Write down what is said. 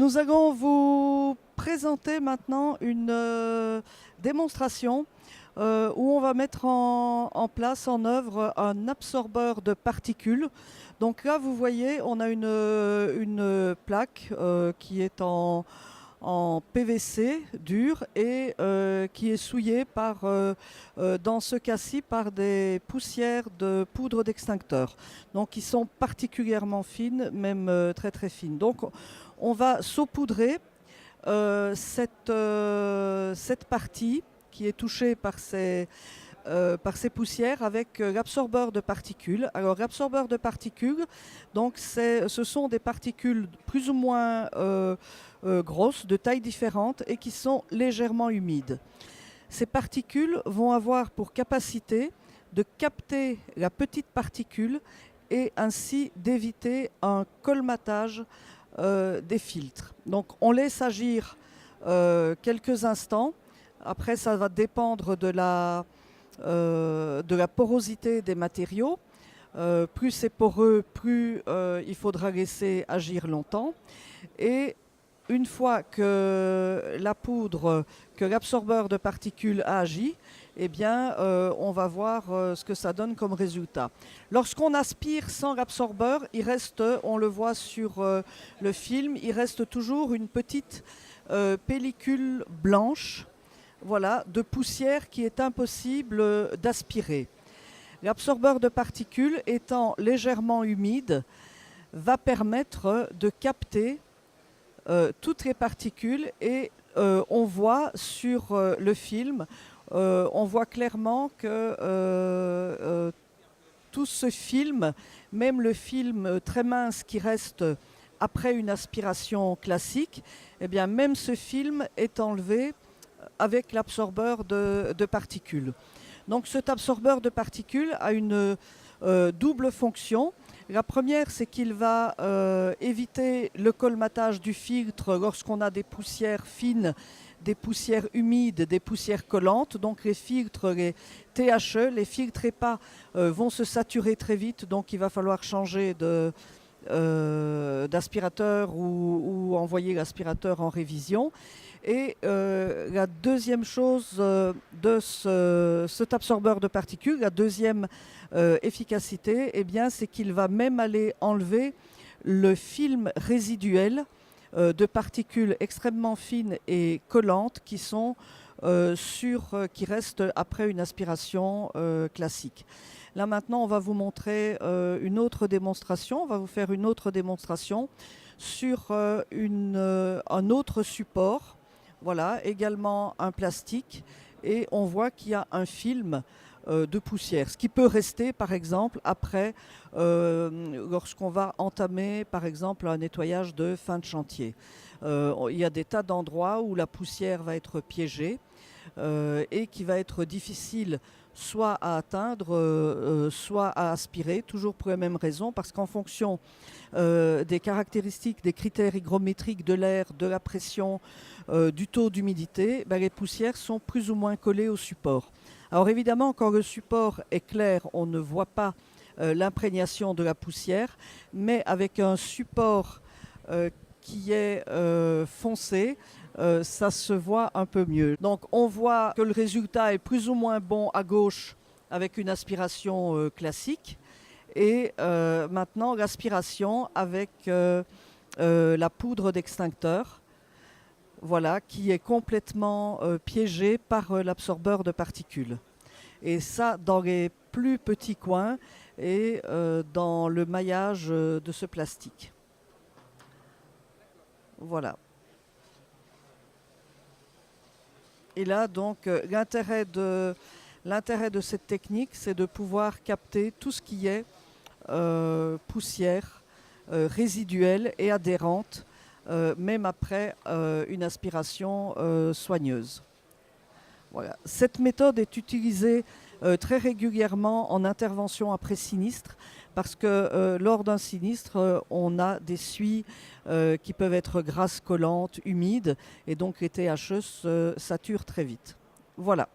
Nous allons vous présenter maintenant une démonstration où on va mettre en place, en œuvre, un absorbeur de particules. Donc là, vous voyez, on a une plaque qui est en PVC dur et qui est souillée dans ce cas-ci, par des poussières de poudre d'extincteur. Donc, qui sont particulièrement fines, même très très fines. Donc, on va saupoudrer cette partie qui est touchée par ces poussières avec l'absorbeur de particules. Alors l'absorbeur de particules, donc ce sont des particules plus ou moins grosses, de tailles différentes et qui sont légèrement humides. Ces particules vont avoir pour capacité de capter la petite particule et ainsi d'éviter un colmatage des filtres. Donc on laisse agir quelques instants. Après, ça va dépendre de la porosité des matériaux. Plus c'est poreux, plus il faudra laisser agir longtemps. Et une fois que la poudre, que l'absorbeur de particules a agi, eh bien, on va voir ce que ça donne comme résultat. Lorsqu'on aspire sans l'absorbeur, il reste, on le voit sur le film, il reste toujours une petite pellicule blanche, voilà, de poussière qui est impossible d'aspirer. L'absorbeur de particules étant légèrement humide, va permettre de capter toutes les particules et on voit sur le film, on voit clairement que tout ce film, même le film très mince qui reste après une aspiration classique, eh bien même ce film est enlevé avec l'absorbeur de particules. Donc cet absorbeur de particules a une double fonction. La première, c'est qu'il va éviter le colmatage du filtre lorsqu'on a des poussières fines, des poussières humides, des poussières collantes. Donc les filtres, les THE, les filtres EPA vont se saturer très vite, donc il va falloir changer d'aspirateur ou envoyer l'aspirateur en révision. Et la deuxième chose de cet absorbeur de particules, la deuxième efficacité, eh bien, c'est qu'il va même aller enlever le film résiduel de particules extrêmement fines et collantes qui sont qui restent après une aspiration classique. Là maintenant, on va vous montrer une autre démonstration. On va vous faire une autre démonstration sur un autre support. Voilà, également un plastique, et on voit qu'il y a un film de poussière, ce qui peut rester par exemple après lorsqu'on va entamer par exemple un nettoyage de fin de chantier. Il y a des tas d'endroits où la poussière va être piégée et qui va être difficile soit à atteindre, soit à aspirer, toujours pour les mêmes raisons, parce qu'en fonction des caractéristiques, des critères hygrométriques de l'air, de la pression, du taux d'humidité, les poussières sont plus ou moins collées au support. Alors évidemment, quand le support est clair, on ne voit pas l'imprégnation de la poussière, mais avec un support qui est foncé, ça se voit un peu mieux. Donc on voit que le résultat est plus ou moins bon à gauche avec une aspiration classique, et maintenant l'aspiration avec la poudre d'extincteur, voilà, qui est complètement piégée par l'absorbeur de particules. Et ça dans les plus petits coins et dans le maillage de ce plastique. Voilà. Et là, donc, l'intérêt de cette technique, c'est de pouvoir capter tout ce qui est poussière résiduelle et adhérente, même après une aspiration soigneuse. Voilà. Cette méthode est utilisée très régulièrement en intervention après sinistre, parce que lors d'un sinistre, on a des suies qui peuvent être grasses, collantes, humides, et donc les THE se saturent très vite. Voilà.